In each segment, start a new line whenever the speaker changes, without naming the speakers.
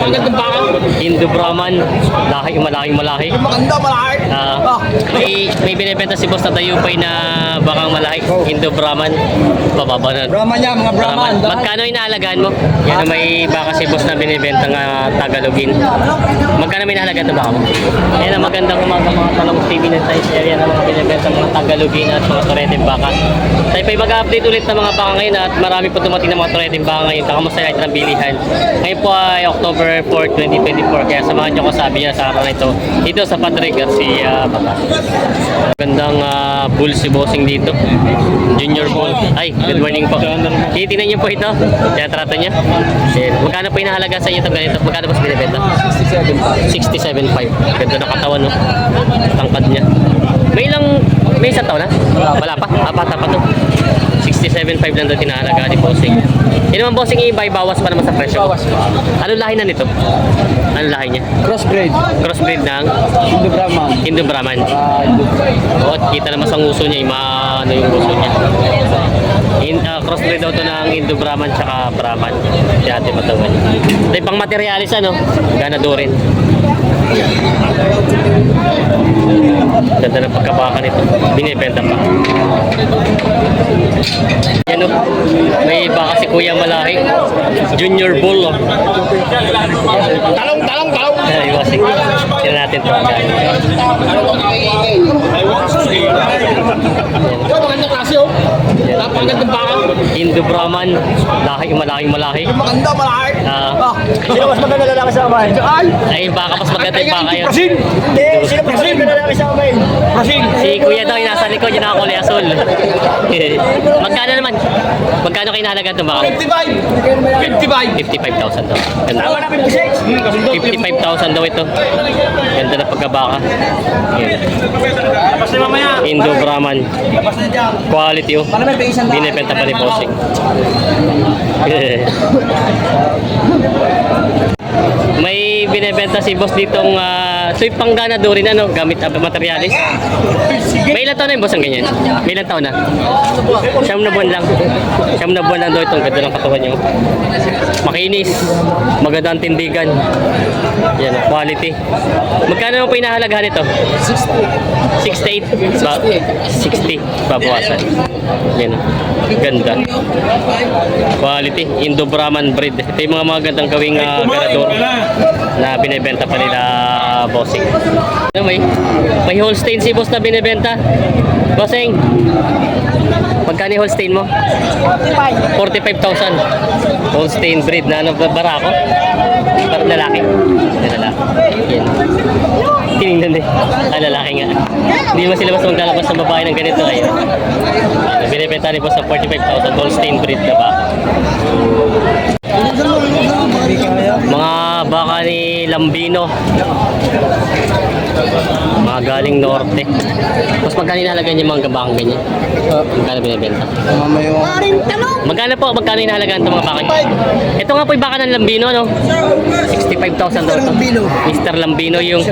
Napakagandang baka.
Indo Brahman, lahi, malahi.
Maganda, malaki.
May binibenta si boss na dayupay na bakang malahi. Indo Brahman, bababa na.
Brahman niya, mga Brahman.
Magkano inaalagaan mo? Yan may baka si boss na binibenta nga Tagalogin. Magkano may inaalagaan ito baka mo? Yan ang magandang umaga mga talong TV na size area na mga binibenta mga Tagalogin at mga Toreteng baka. Tayo pa mag-update ulit ng mga baka ngayon at marami po dumating ng mga Toreteng baka ngayon. Kamusta na ito ng bilihan? Ngayon po ay October 4, 2024. Kaya samahan nyo ko sabi niya sa araw na ito. Dito sa Padre Garcia, Batas. Magandang bull si bossing dito. Junior bull. Ay, good morning po. Titinan niyo po ito. Kaya trato niya. Magkano po inahalaga sa inyo ito ganito? Magkano po binibenta? 67.5. Ganda ng katawan, no? Tangkad niya. May isang taon na? Wala pa. Bata pa to. 67.5 lang doon tinahalaga ni bossing. Yun naman bossing, bawas pa naman sa presyo.
Bawas pa.
Anong lahi na nito? Anong lahi niya?
Crossbreed.
Crossbreed ng
Indo Brahman.
Indo Brahman. Oo, kita naman sa nguso niya, ano yung nguso niya. Crossbreed daw ito ng Indo Brahman tsaka Brahman. Si ate matawan. Ito yung pang materialis, ano? Ganado rin. Ganda ng pagkabaka nito. Binibenta pa. Yan o. May baka si Kuya Malahi. Junior Bull. Oh.
Talong!
Ay, wasik. Sila natin ito.
Magandang klase, oh. Napakagandang baka.
Indo Brahman. Lahi, malahi.
Maganda, malaki.
Sino mas maganda lalaki sa kamay?
Ay, baka mas maganda yung baka yun.
Prasin!
Hindi, sino mas maganda lalaki sa kamay?
Prasin!
Si Kuya daw yung nasa likod, yung nakakulay asol. Magkano naman? Magkano kayo nahalaga ito baka?
55!
55,000 daw. Ganda.
Tama na 56.
55,000 daw ito. Ganda na pagkabaka. Yan.
Tapos na mamaya.
Indo Brahman.
Tapos na dyan.
Quality oh. Binibenta pa ni bossing. May binibenta si boss ditong soy pangganado rin, ano, gamit materialis. May ilang taon na yung boss ang ganyan? May ilang taon na? Siyam na buwan lang. Siyam na buwan lang daw itong ganda ng katawan niyo. Makinis. Magandang tindigan. Yan, quality. Magkano naman po inahalagahan ito? 68. 60. Babawasan. Yan. Ganda. Quality. Indo Brahman breed. Ito yung mga magandang gawing ganador na binibenta pa nila bossing. Ano may Holstein si boss na binibenta. Bossing, magkano yung Holstein mo? 45,000. Holstein breed na ano, barako? Parang lalaki. Yan. Tinignan din. Lalaki nga. Hindi mo sila mas maglalabas ng babae ng ganito. Ayun. Binibenta ni boss sa 45,000. Holstein breed na ba? Mga baka ni Lambino. Mga galing norte. Mas magkano inahalagan yung mga bakang ganyan? Magkano binibenta? Magkano po? Magkano inahalagan itong mga baka? Ito nga po yung baka ng Lambino, no? 65,000 daw ito. Mr. Lambino yung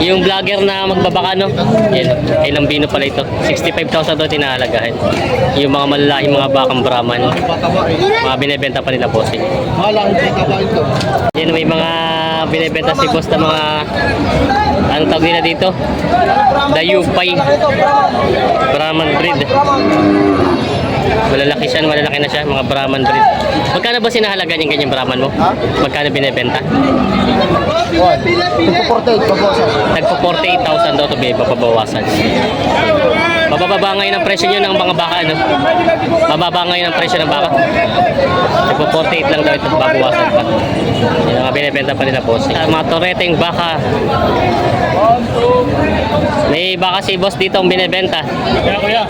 yung vlogger na magbabaka, no? Yan. Ay Lambino pala ito. 65,000 daw tinahalagahan. Yung mga malalaking mga bakang Brahman. Mga binibenta pa nila bossing. Yan, may mga binibenta si boss na mga anong tawag nila dito? Dayupay Brahman breed. Malalaki na siya, mga Brahman breed. Magkano ba sinahalagan yung ganyang Brahman mo? Magkano binibenta? Nagpo 48,000 daw ito, papabawasan. Mabababa ngayon ang presyo nyo ng mga baka, ano? Mababa ngayon ang presyo ng baka. Nagpo 48 lang daw ito, babawasan pa. Yan ang binibenta pa nila boss. Mga Toreteng baka. May baka si boss dito ang binibenta.
Kuya.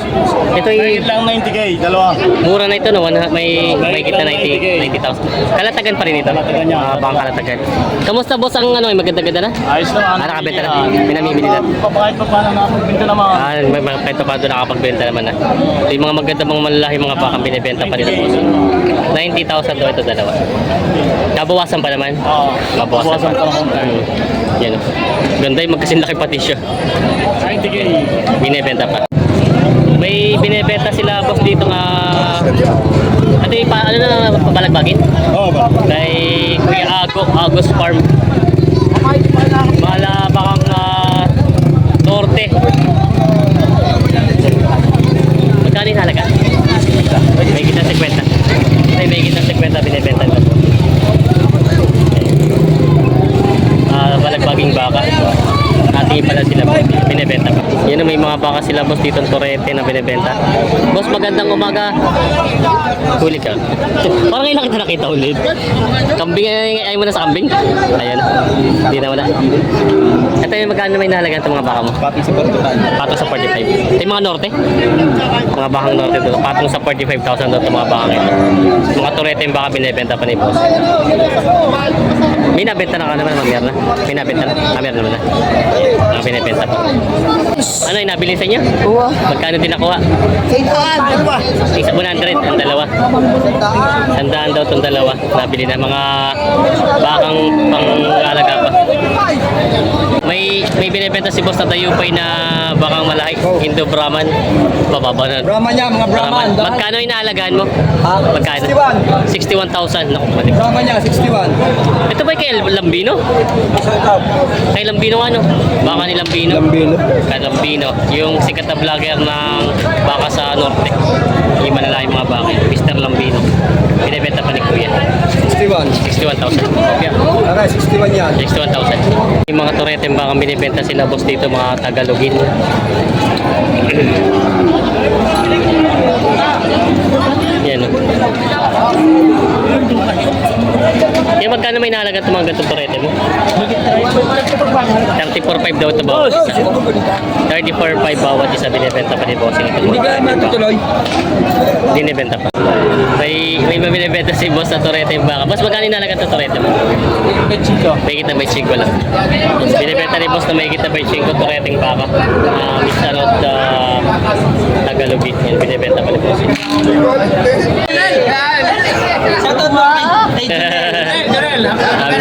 Ito yung
Lang 90k, dalawa.
mura na ito, no? May kita 90,000. Kalatagan pa rin ito. Baka kalatagan. Kamusta boss ang ano, maganda-ganda na?
Ayos naman.
Nakabenta na. Pinamimili na.
Papakit pa paano nakapagbenta naman.
May mga kahit pa doon nakapagbenta naman na. Ito yung mga maganda mga malalaki mga bakang binibenta pa nila boss. 90,000 daw ito dalawa. Nabawasan pa naman?
Oo.
Mabawasan pa. Yan o. Ganda yung magkasinlaki pati siya.
90k.
Binibenta pa. May binebenta sila boss dito nga ano yung ano na pabalagbagin?
Oo ba?
Kay Kuya Agos Farm. Malabakang norte. Magkano yung halaga? May kita 50. Ay, may kita 50 binibenta nila. Balagbaging baka. Ating pala sila boss. Binibenta pa. Yan, may mga baka sila boss dito ng Torete na binibenta. Boss, magandang umaga. Huli ka. Parang ngayon lang kita nakita ulit. Kambing, ay mo na sa kambing? Ayan. Hindi na wala. Ito yung magkano may nahalaga itong mga baka mo?
Pati sa Portugal.
Patong sa 45. Ito yung mga norte? Mga bakang norte doon. Patong sa 45,000 doon itong mga bakang ito. Mga Torete yung baka binibenta pa ni boss. May nabenta na ka naman, mamiyar na. May nabenta na. Mamiyar naman na. Mga binibenta pa. Ano yung nabili sa inyo?
Oo.
Magkano din nakuha? Isa 100 ang dalawa. Sandaan daw itong dalawa. Nabili na mga bakang pang-alaga pa. May binibenta si boss na Dayupay na bakang malaki. Indo Brahman. Bababa na.
Brahman niya, mga Brahman.
Magkano inaalagaan mo?
Ha?
Magkano? 61,000. Naku, mali.
Brahman niya, 61.
Ito ba kay Lambino? Kay Lambino ano? Baka ni Lambino.
Lambino.
Kay Lambino. Yung sikat na vlogger ng baka sa norte. Yung malalaki mga baka. Mr. Lambino. Binibenta pa ni Kuya.
61.
61,000. Yeah.
Aray, 61 yan.
61,000. Yung mga Torete baka binibenta sila boss dito mga Tagalogin. Yan o. Yan, magkano may nahalaga itong mga ganitong Torete mo? 34,500 daw ito bawat isa. 34,500 bawat isa binibenta pa ni bossing ito.
Hindi ka matutuloy.
Binibenta pa. May binibenta si boss na Torete yung baka. Boss, magkano nahalaga itong Torete mo? May kita may 5 lang. Binibenta ni boss na may kita may 5 Torete yung baka. Mr. Rod Tagalogin. Yan, binibenta pa ni boss.
Shoutout mo.
Happy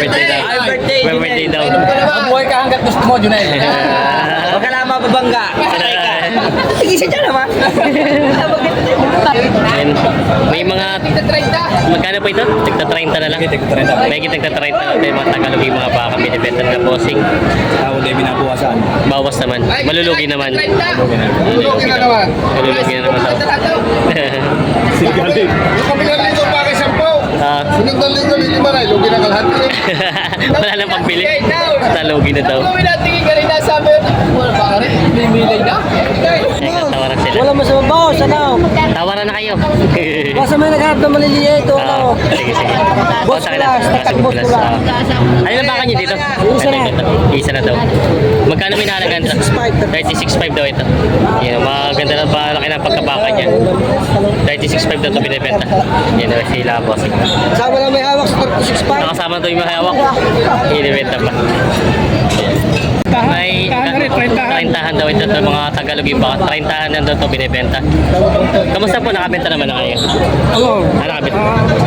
birthday daw.
Happy birthday,
Happy birthday daw.
Mabuhay ka hanggat gusto mo, Junel.
Huwag ka lang mababangga. Patay ka. Sige siya dyan naman.
Ayan. May mga magkano po ito? Tigta 30 na lang. May tigta 30 na lang. Mga Tagalog yung mga baka binibenta na bossing.
Tawag ay binabukasan.
Bawas naman. Malulugi naman.
Lugi na naman.
Malulugi na naman daw.
Sigaling.
Yung kabilang linggo pa kay Sampo.
Ah,
Sunod na linggo, lima na. Lugi na kalahati.
wala nang pagbili. Talugi na daw.
Kung natingin ka rin na sabi, wala pa rin. Mimilay na.
Teka, tawaran sila.
Wala masama bawas, ano?
Tawaran na kayo.
Basta may nagharap na maliliit, o ano?
Sige, sige.
Boss
Sa kanila.
Plus, tatak
Sige,
Boss
Plus,
Plus.
Ano na baka nyo dito?
Isa na.
Isa na daw. Magkano may nahalagaan ito? 36,500 daw ito. Yan, maganda na ba laki ng pagkabaka niya. 36,500 daw ito binibenta. Yan, sila boss.
Sama na may hawak sa 36.5.
Nakasama ito yung mahawak. Binibenta pa. May 30 daw ito ng mga Tagalog yung baka. 30 na daw ito binibenta. Kamusta po? Nakabenta naman na kayo?
Oo.
Nakabenta?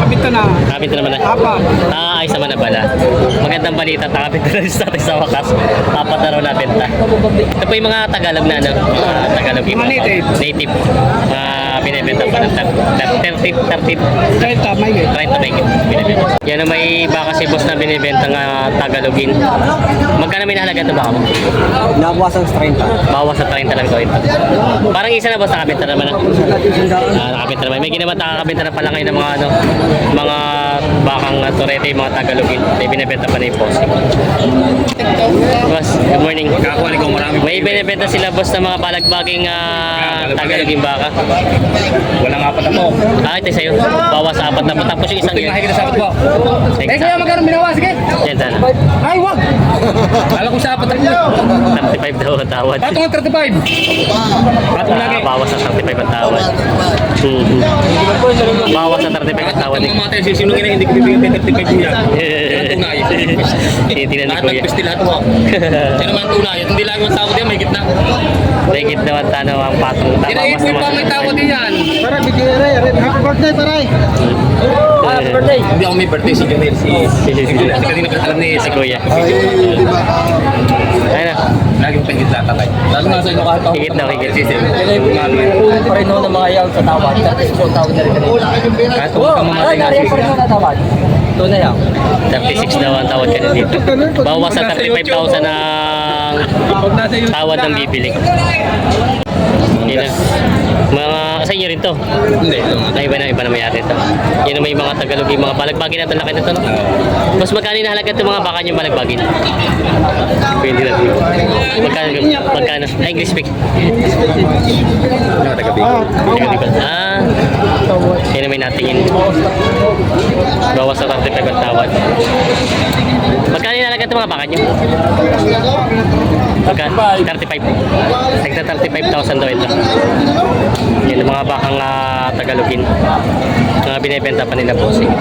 Kapito na.
Nakabenta naman na?
Apa.
Ayos naman na pala. Magandang balita. Nakabenta na sa atin sa wakas. Apat na raw nabenta. Ito po yung mga Tagalog na ano? Mga Tagalog yung
Mga native.
Native. Binibenta pa ng 30
30, may
30 may binibenta. Yan ang may baka si boss na binibenta nga Tagalogin. Magkano may nahalaga ito baka mo?
Nabawasan sa 30.
Bawas sa 30 lang ito. Parang isa na boss nakabenta naman na. Nakabenta naman. May ginawa nakakabenta na pala ngayon ng mga ano, mga bakang Torete, yung mga Tagalogin. May binibenta pa na yung boss. Boss, good morning.
Kakuha ko marami.
May binibenta sila boss na mga balagbaging Tagalogin baka.
Walang apat ako.
Ito sa'yo. Bawas sa 4 na po. Tapos yung isang yun.
Mahigit na sa apat ko.
Eh, kaya magkano binawa? Sige.
Yan sana.
Ay, wag. Kala ko sa apat ako.
35 daw ang tawad.
Patong ang 35. Patong lagi.
Bawas sa 35 ang tawad. Bawas sa 35 ang tawad.
Mga mga tayo, sinungin na hindi ko bibigyan ng 35 niya. Yan ang tunay.
Tinitingnan ni
Lahat
Kuya.
nagpisti lahat mo. Yan naman ang tunay. At hindi lang yung tawad yan, may gitna.
Mahigit naman tanaw ang patong tama.
Kinaipon
Basta
pa may tawad din yan.
Para bigyan happy birthday, paray.
Happy birthday.
Hindi ako may birthday si Janel. Si Janel. Kasi kanina alam ni
Si Kuya.
Di ba?
Ayun na.
Lagi mo pahigit lahat tatay. Lalo na sa inyo kahit ako.
Higit daw, higit.
Ulo pa rin ho ng mga yaw sa tawad. Tapos yung tawad na rin kanina.
Kahit kung kamamatay nga
Nariyan pa rin ho na tawad. Ito na yaw.
36 daw ang tawad ka na dito. Bawas sa 35,000 ang tawad ng bibili. Yun na. Mga sa inyo rin to.
Hindi.
Ay, iba na may ate to. Yun na may mga Tagalog, yung mga balagbagin na ito. Laki na ito, no? Mas magkano na halaga itong mga baka nyo balagbagin? Pwede natin. Magkano? Ay, English speak.
Mga taga-Bicol.
Ah, yun na may natingin. Bawas sa 35 ang tawad. Magkano na halaga itong mga baka nyo? Magkano? 35. Nagta 35,000 daw ito. Yan ang mga bakang Tagalogin. Mga binibenta pa nila po. Sige.